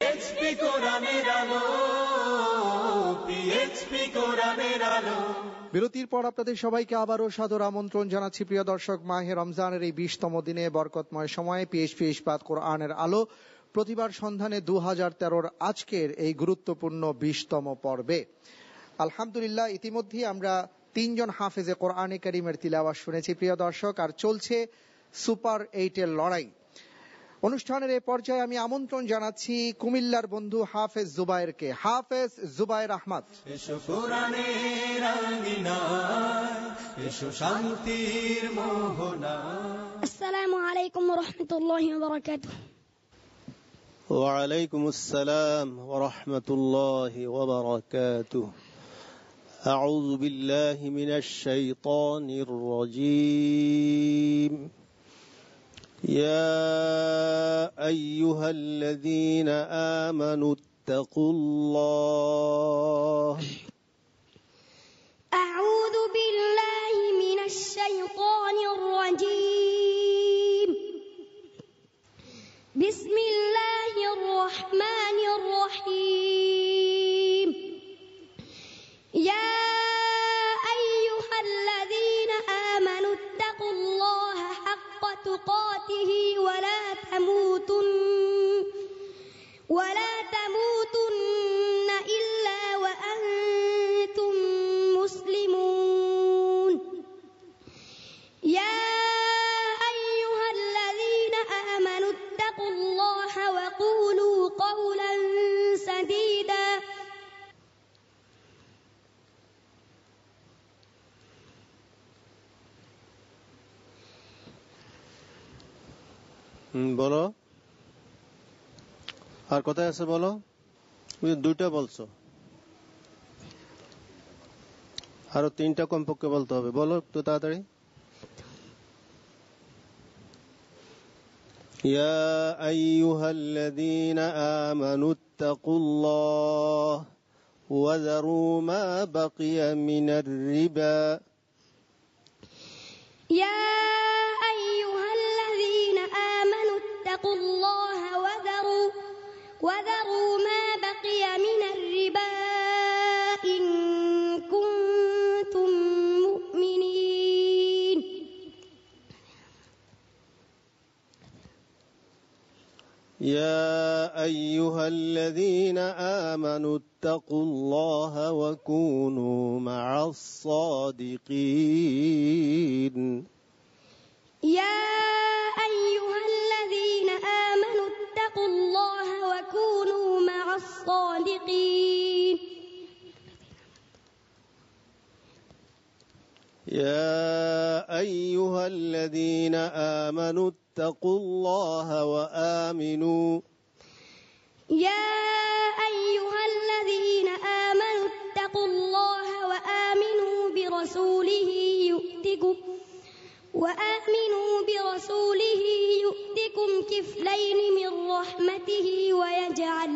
PHP কোরআনের আলো, PHP কোরআনের আলো। বিরতির পর আপনাদের সবাইকে আবারও সাদর আমন্ত্রণ জানাচ্ছি প্রিয় দর্শক, মাহে রমজানের এই 20তম দিনে বরকতময় সময়ে পিএইচপি ইস্পাত কোরআনের আলো প্রতিবার সন্ধানে 2013 আজকের এই গুরুত্বপূর্ণ 20তম পর্বে। আলহামদুলিল্লাহ, ইতিমধ্যেই আমরা 3 জন হাফেজে কোরআনে কারীমের তিলাওয়াত শুনেছি প্রিয় দর্শক, আর চলছে সুপার 8-এর লড়াই। অনুষ্ঠানের এই পর্যায়ে আমি আমন্ত্রণ জানাচ্ছি কুমিল্লার বন্ধু হাফেজ জুবায়েরকে। হাফেজ জুবায়ের আহমদ। এসো কোরআনের আঙিনায়, এসো শান্তির মোহনায়। আসসালামু আলাইকুম ওয়া রাহমাতুল্লাহি ওয়া বারাকাতুহু। ওয়া আলাইকুমুস সালাম ওয়া রাহমাতুল্লাহি ওয়া বারাকাতুহু। আউযু বিল্লাহি মিনাশ শাইতানির রাজীম। يا أيها الذين آمنوا اتقوا الله. أعوذ بالله من الشيطان الرجيم. بسم الله الرحمن الرحيم. يا أيها الذين آمنوا اتقوا الله حق تقاته ولا تموتن إلا وأنتم مسلمون. يا أيها الذين آمنوا اتقوا الله وقولوا قولا سديدا. বলো, আর কোথায় আছে বলো? তুমি 2টা বলছো, আরো 3টা কমপক্ষে বলতে হবে। বলো একটু তাড়াতাড়ি। ইয়া আইয়ুহাল্লাযীনা আমানু ইত্তাকুল্লাহ ওয়া যারু মা বাকিয়া মিনার রিবা। يا أيها الذين آمنوا اتقوا الله وذروا ما بقي من الربا إن كنتم مؤمنين. يا أيها الذين آمنوا اتقوا الله وكونوا مع الصادقين. يا أيها الذين آمنوا اتقوا الله وكونوا مع الصادقين. يا أيها الذين آمنوا اتقوا الله وآمنوا. يا أيها الذين آمنوا اتقوا الله وآمنوا برسوله يؤتكم كفلين من رحمته ويجعل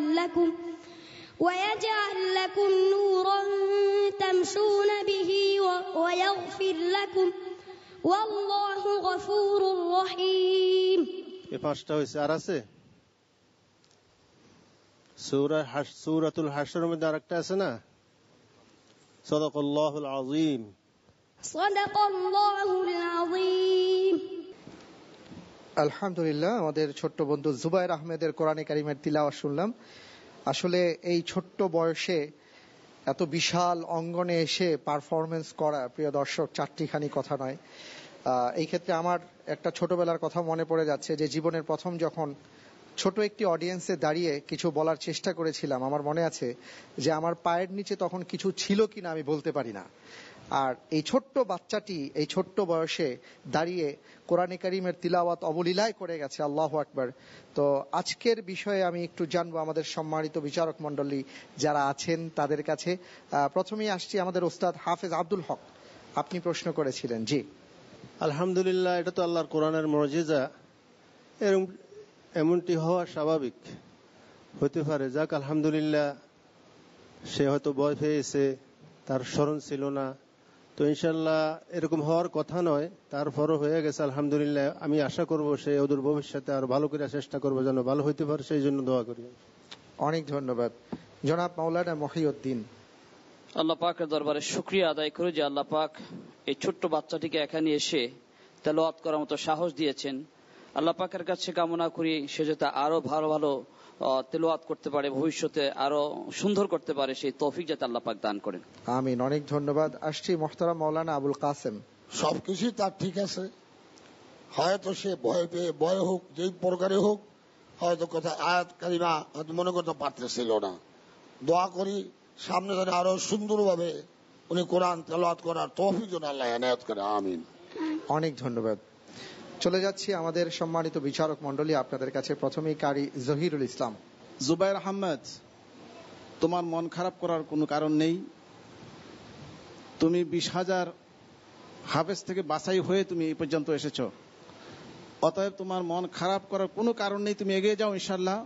لكم نورا تمشون به ويغفر لكم والله غفور رحيم. এই 5টা হইছে, আর আছে সূরাতুল হাশরের মধ্যে আরেকটা আছে না? সাদাকাল্লাহুল আযীম। সাদাকাল্লাহুল আযীম। আলহামদুলিল্লাহ, আমাদের ছোট্ট বন্ধু জুবায়ের আহমেদের কোরআনে কারীমের তিলাওয়াত শুনলাম। আসলে এই ছোট্ট বয়সে এত বিশাল অঙ্গনে এসে পারফরমেন্স করা প্রিয় দর্শক 4টিখানি কথা নয়। এই ক্ষেত্রে আমার একটা ছোটবেলার কথা মনে পড়ে যাচ্ছে, যে জীবনের প্রথম যখন ছোট একটি অডিয়েন্সে দাঁড়িয়ে কিছু বলার চেষ্টা করেছিলাম, আমার মনে আছে যে আমার পায়ের নিচে তখন কিছু ছিল কিনা আমি বলতে পারি না। আর এই ছোট্ট বাচ্চাটি এই ছোট্ট বয়সে দাঁড়িয়ে কোরআনে কারীমের তিলাওয়াত অবলীলায় করে গেছে। আল্লাহু আকবার। তো আজকের বিষয়ে আমি একটু জানবো আমাদের সম্মানিত বিচারক মণ্ডলী যারা আছেন তাদের কাছে। প্রথমেই আসছি আমাদের ওস্তাদ হাফেজ আব্দুল হক, আপনি প্রশ্ন করেছিলেন। জি আলহামদুলিল্লাহ, এটা তো আল্লাহর কোরআনের মুজিজা। এমনটি হওয়া স্বাভাবিক, হতে পারে। যাক, আলহামদুলিল্লাহ, সে হয়তো ভয় পেয়েছে, তার স্মরণ ছিল না, তো ইনশাল্লাহ এরকম হওয়ার কথা নয়, তারপরও হয়ে গেছে আলহামদুলিল্লাহ। আমি আশা করব সে ওদের ভবিষ্যতে আর ভালো করে চেষ্টা করবো যেন ভালো হইতে পারে, সেই জন্য দোয়া করি। অনেক ধন্যবাদ। জনাব মাওলানা মহিউদ্দিন। আল্লাহ পাকের দরবারে শুকরিয়া আদায় করি যে আল্লাহ পাক এই ছোট্ট বাচ্চাটিকে এখানে এসে তেলাওয়াত করার মতো সাহস দিয়েছেন। আল্লাহ পাকের কাছে কামনা করি সে যাতে আরো ভালো ভালো তেলাওয়াত করতে পারে, ভবিষ্যতে আরো সুন্দর করতে পারে, সেই তৌফিক যাতে আল্লাহ পাক দান করেন। আমিন। অনেক ধন্যবাদ। আসছি মোহতারাম মাওলানা আবুল কাসেম। সবকিছুই তার ঠিক আছে, হয়তো সে ভয় পেয়ে ভয় হোক যেই প্রকারে হোক, হয়তো কোথায় আয়াত কারিমা হয়তো মনে করতে পারতেছিল না। দোয়া করি সামনে যেন আরো সুন্দরভাবে উনি কোরআন তেলাওয়াত করার তৌফিক যেন আল্লাহ এনায়েত করে। আমিন। অনেক ধন্যবাদ। চলে যাচ্ছি আমাদের সম্মানিত বিচারক মণ্ডলী আপনাদের কাছে। প্রথমেই কারি জহিরুল ইসলাম। জুবাইর আহমেদ, তোমার মন খারাপ করার কোনো কারণ নেই। তুমি 20,000 হাফেজ থেকে বাছাই হয়ে তুমি এই পর্যন্ত এসেছো, অতএব তোমার মন খারাপ করার কোনো কারণ নেই। তুমি এগিয়ে যাও, ইনশাআল্লাহ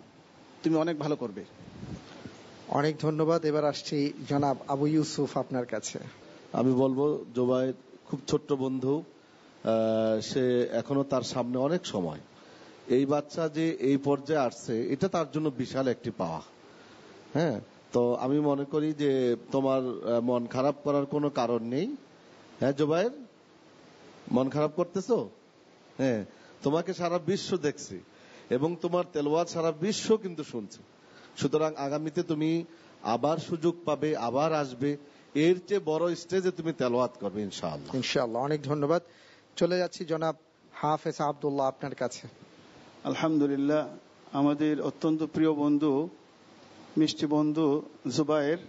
তুমি অনেক ভালো করবে। অনেক ধন্যবাদ। এবার আসছি জনাব আবু ইউসুফ আপনার কাছে। আমি বলবো জুবাইর খুব ছোট্ট বন্ধু, সে এখনো তার সামনে অনেক সময়। এই বাচ্চা যে এই পর্যায়ে আসছে এটা তার জন্য বিশাল একটি পাওয়া। হ্যাঁ, তো আমি মনে করি যে তোমার মন খারাপ করার কোনো কারণ নেই। হ্যাঁ জুবাইর, মন খারাপ করতেছো? হ্যাঁ, তোমাকে সারা বিশ্ব দেখছি এবং তোমার তেলাওয়াত সারা বিশ্ব কিন্তু শুনছে। সুতরাং আগামীতে তুমি আবার সুযোগ পাবে, আবার আসবে, এর চেয়ে বড় স্টেজে তুমি তেলাওয়াত করবে ইনশাআল্লাহ। ইনশাআল্লাহ। অনেক ধন্যবাদ। চলে যাচ্ছি জনাব হাফেজ আব্দুল্লাহ আপনার কাছে। আলহামদুলিল্লাহ, আমাদের অত্যন্ত প্রিয় বন্ধু, মিষ্টি বন্ধু জুবায়ের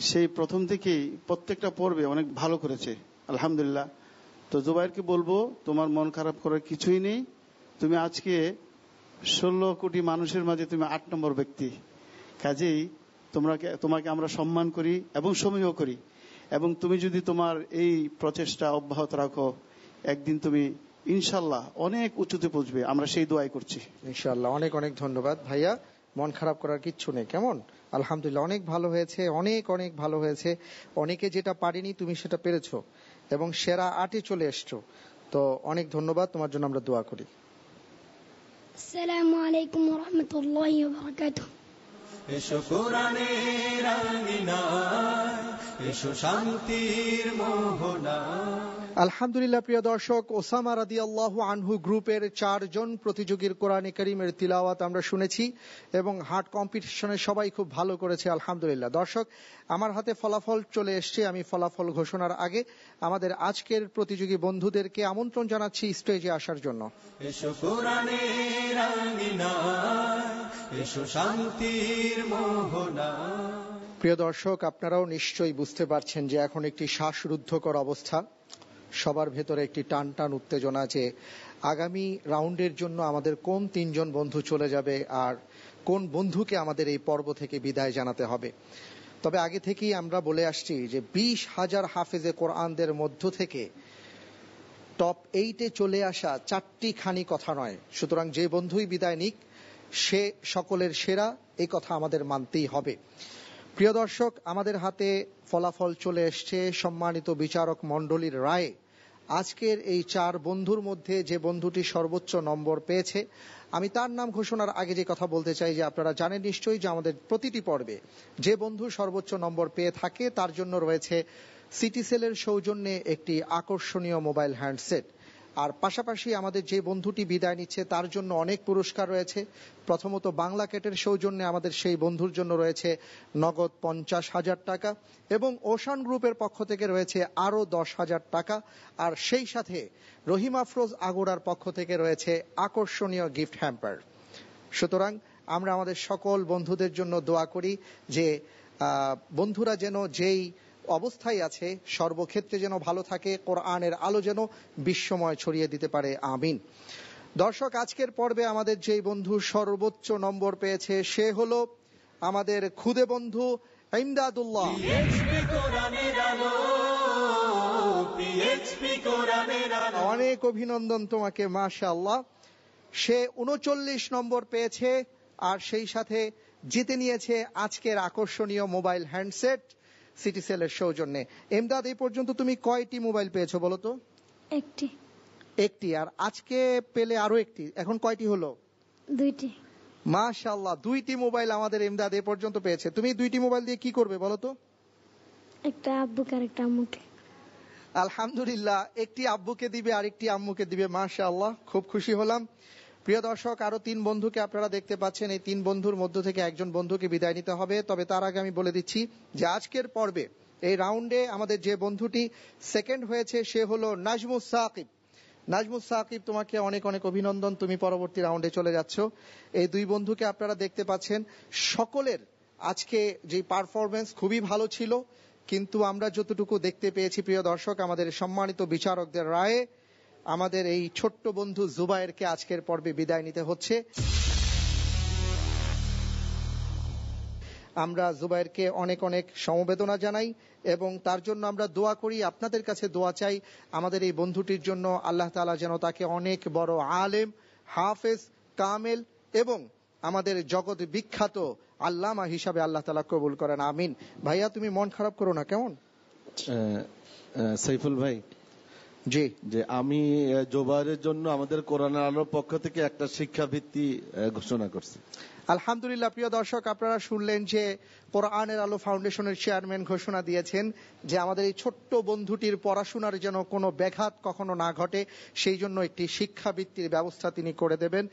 সেই প্রথম থেকেই প্রত্যেকটা পর্বে অনেক ভালো করেছে আলহামদুলিল্লাহ। তো জুবায়েরকে বলবো তোমার মন খারাপ করার কিছুই নেই। তুমি আজকে 16 কোটি মানুষের মাঝে তুমি 8 নম্বর ব্যক্তি, কাজেই তোমাকে আমরা সম্মান করি এবং সমীহ করি, এবং তুমি যদি তোমার এই প্রচেষ্টা অব্যাহত রাখো একদিন তুমি ইনশাআল্লাহ অনেক উঁচুতে পৌঁছবে, আমরা সেই দোয়াই করছি ইনশাআল্লাহ। অনেক অনেক ধন্যবাদ ভাইয়া। মন খারাপ করার কিচ্ছু নেই। কেমন? আলহামদুলিল্লাহ, অনেক ভালো হয়েছে, অনেক অনেক ভালো হয়েছে। অনেকে যেটা পারেনি তুমি সেটা পেরেছো এবং সেরা 8-এ চলে এসছো। তো অনেক ধন্যবাদ, তোমার জন্য আমরা দোয়া করি। আসসালামু আলাইকুম ওয়া রাহমাতুল্লাহি ওয়া বারাকাতুহু। এসো কোরআনের আঙিনায়, এসো শান্তির মোহনায়। আলহামদুলিল্লাহ। প্রিয় দর্শক, ওসামা রাদিয়াল্লাহু আনহু গ্রুপের 4 জন প্রতিযোগীর কোরআনে কারীমের তিলাওয়াত আমরা শুনেছি এবং হার্ট কম্পিটিশনে সবাই খুব ভালো করেছে আলহামদুলিল্লাহ। দর্শক, আমার হাতে ফলাফল চলে এসছে। আমি ফলাফল ঘোষণার আগে আমাদের আজকের প্রতিযোগী বন্ধুদেরকে আমন্ত্রণ জানাচ্ছি স্টেজে আসার জন্য। এসো কোরআনের আঙিনায়, এসো শান্তির মোহনায়। প্রিয় দর্শক, আপনারাও নিশ্চয়ই বুঝতে পারছেন যে এখন একটি শ্বাসরুদ্ধকর অবস্থা, সবার ভেতরে একটি টান টান উত্তেজনা যে আগামী রাউন্ডের জন্য আমাদের কোন 3 জন বন্ধু চলে যাবে আর কোন বন্ধুকে আমাদের এই পর্ব থেকে বিদায় জানাতে হবে। তবে আগে থেকেই আমরা বলে আসছি যে 20,000 হাফেজে কোরআনদের মধ্য থেকে টপ 8-এ চলে আসা 4টি খানি কথা নয়। সুতরাং যে বন্ধুই বিদায় নিক সে সকলের সেরা, এই কথা আমাদের মানতেই হবে। প্রিয় দর্শক, আমাদের হাতে ফলাফল চলে এসছে। সম্মানিত বিচারক মণ্ডলীর রায়ে আজকের এই 4 বন্ধুর মধ্যে যে বন্ধুটি সর্বোচ্চ নম্বর পেয়েছে, আমি তার নাম ঘোষণার আগে যে কথা বলতে চাই যে আপনারা জানেন নিশ্চয়ই যে আমাদের প্রতিটি পর্বে যে বন্ধু সর্বোচ্চ নম্বর পেয়ে থাকে তার জন্য রয়েছে সিটিসেলের সৌজন্যে একটি আকর্ষণীয় মোবাইল হ্যান্ডসেট। আর পাশাপাশি আমাদের যে বন্ধুটি বিদায় নিচ্ছে তার জন্য অনেক পুরস্কার রয়েছে। প্রথমত বাংলা ক্যাটের সৌজন্যে আমাদের সেই বন্ধুর জন্য রয়েছে নগদ 50,000 টাকা এবং ওশান গ্রুপের পক্ষ থেকে রয়েছে আরো 10,000 টাকা। আর সেই সাথে রহিম আফরোজ আগোড়ার পক্ষ থেকে রয়েছে আকর্ষণীয় গিফট হ্যাম্পার। সুতরাং আমরা আমাদের সকল বন্ধুদের জন্য দোয়া করি যে বন্ধুরা যেন যেই অবস্থায় আছে সর্বক্ষেত্রে যেন ভালো থাকে, কোরআনের আলো যেন বিশ্বময় ছড়িয়ে দিতে পারে। আমিন। দর্শক, আজকের পর্বে আমাদের যেই বন্ধু সর্বোচ্চ নম্বর পেয়েছে সে হলো আমাদের খুদে বন্ধু ইমদাদুল্লাহ। অনেক অভিনন্দন তোমাকে, মাশাআল্লাহ। সে 39 নম্বর পেয়েছে আর সেই সাথে জিতে নিয়েছে আজকের আকর্ষণীয় মোবাইল হ্যান্ডসেট সিটিসেলের সৌজন্যে। এমদাদ, এই পর্যন্ত তুমি কয়টি মোবাইল পেয়েছো বলো তো? একটি। আর আজকে পেলে আরো একটি, এখন কয়টি হলো? 2টি। মাশাআল্লাহ, 2টি মোবাইল আমাদের ইমদাদ এ পর্যন্ত পেয়েছে। তুমি 2টি মোবাইল দিয়ে কি করবে বলো তো? একটা আব্বুকে আর একটা আম্মুকে। আলহামদুলিল্লাহ, একটি আব্বুকে দিবে আরেকটি আম্মুকে দিবে। মাশাআল্লাহ, খুব খুশি হলাম। প্রিয় দর্শক, আরো 3 বন্ধুকে আপনারা দেখতে পাচ্ছেন। এই 3 বন্ধুর মধ্য থেকে একজন বন্ধুকে বিদায় নিতে হবে। তবে তার আগে আমি বলে দিচ্ছি যে আজকের পর্বে এই রাউন্ডে আমাদের যে বন্ধুটি সেকেন্ড হয়েছে সে হলো নাজমুস সাকিব। নাজমুস সাকিব, তোমাকে অনেক অনেক অভিনন্দন, তুমি পরবর্তী রাউন্ডে চলে যাচ্ছ। এই 2 বন্ধুকে আপনারা দেখতে পাচ্ছেন। সকলের আজকে যে পারফরমেন্স খুবই ভালো ছিল, কিন্তু আমরা যতটুকু দেখতে পেয়েছি প্রিয় দর্শক, আমাদের সম্মানিত বিচারকদের রায়ে আমাদের এই ছোট্ট বন্ধু জুবায়েরকে আজকের পর্বে বিদায় নিতে হচ্ছে। আমরা জুবায়েরকে অনেক অনেক সমবেদনা জানাই এবং তার জন্য আমরা দোয়া করি, আপনাদের কাছে দোয়া চাই আমাদের এই বন্ধুটির জন্য আল্লাহ তাআলা যেন তাকে অনেক বড় আলেম, হাফেজ, কামেল এবং আমাদের জগৎ বিখ্যাত আল্লামা হিসাবে আল্লাহ তাআলা কবুল করেন, আমিন। ভাইয়া, তুমি মন খারাপ করো না, কেমন? সাইফুল ভাই, জি, যে আমি জুবায়েরের জন্য আমাদের কোরআনের আলোর পক্ষ থেকে একটা শিক্ষাবৃত্তি ঘোষণা করছি। আলহামদুলিল্লাহ। প্রিয় দর্শক, আপনারা শুনলেন যে কোরআনের আলো ফাউন্ডেশনের চেয়ারম্যান ঘোষণা দিয়েছেন যে আমাদের এই ছোট্ট বন্ধুটির পড়াশোনার যেন কোনো ব্যাঘাত কখনো না ঘটে, সেই জন্য একটি শিক্ষাবৃত্তির ব্যবস্থা তিনি করে দেবেন।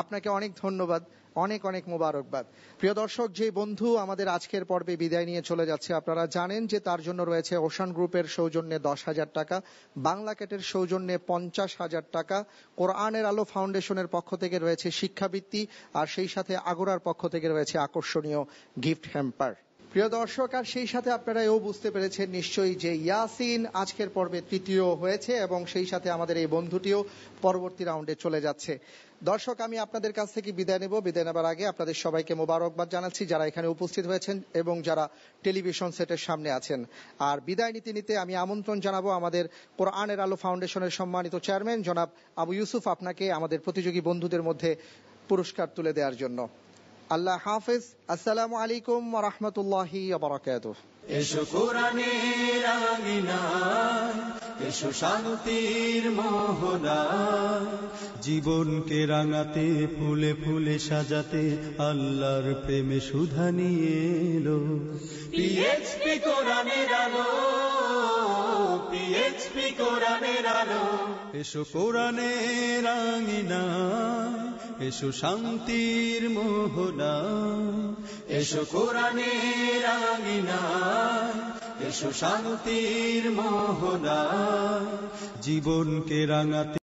আপনাকে অনেক ধন্যবাদ, অনেক অনেক মোবারকবাদ। প্রিয় দর্শক, যে বন্ধু আমাদের আজকের পর্বে বিদায় নিয়ে চলে যাচ্ছে, আপনারা জানেন যে তার জন্য রয়েছে ওশান গ্রুপের সৌজন্যে 10,000 টাকা, বাংলা ক্যাটের সৌজন্যে 50,000 টাকা, কোরআনের আলো ফাউন্ডেশনের পক্ষ থেকে রয়েছে শিক্ষাবৃত্তি, আর সেই সাথে আগোরার পক্ষ থেকে রয়েছে আকর্ষণীয় গিফট হ্যাম্পার। প্রিয় দর্শক, আর সেই সাথে আপনারা এও বুঝতে পেরেছেন নিশ্চয়ই যে ইয়াসিন আজকের পর্বে তৃতীয় হয়েছে এবং সেই সাথে আমাদের এই বন্ধুটিও পরবর্তী রাউন্ডে চলে যাচ্ছে। দর্শক, আমি আপনাদের কাছ থেকে বিদায় নেব। বিদায় নেবার আগে আপনাদের সবাইকে মোবারকবাদ জানাচ্ছি, যারা এখানে উপস্থিত হয়েছেন এবং যারা টেলিভিশন সেটের সামনে আছেন। আর বিদায় নিতে নিতে আমি আমন্ত্রণ জানাবো আমাদের কোরআনের আলো ফাউন্ডেশনের সম্মানিত চেয়ারম্যান জনাব আবু ইউসুফ, আপনাকে আমাদের প্রতিযোগী বন্ধুদের মধ্যে পুরস্কার তুলে দেওয়ার জন্য। আল্লাহ হাফেজ। আসসালামু আলাইকুম ওয়া রাহমাতুল্লাহি ওয়া বারাকাতুহু। এসো কোরআনের আঙিনায়, এসো শান্তির মোহনায়, জীবনকে রাঙাতে ফুলে ফুলে সাজাতে আল্লাহর প্রেমে সুধা নিয়ে এলো পিএইচপি কোরআনের আলো, পিএইচপি কোরআনের আলো। এসো কোরআনের আঙিনায়, এসো শান্তির মোহনায়, এসো কোরআনের আঙিনায়, এসো শান্তির মোহনায়, জীবনকে রাঙাতে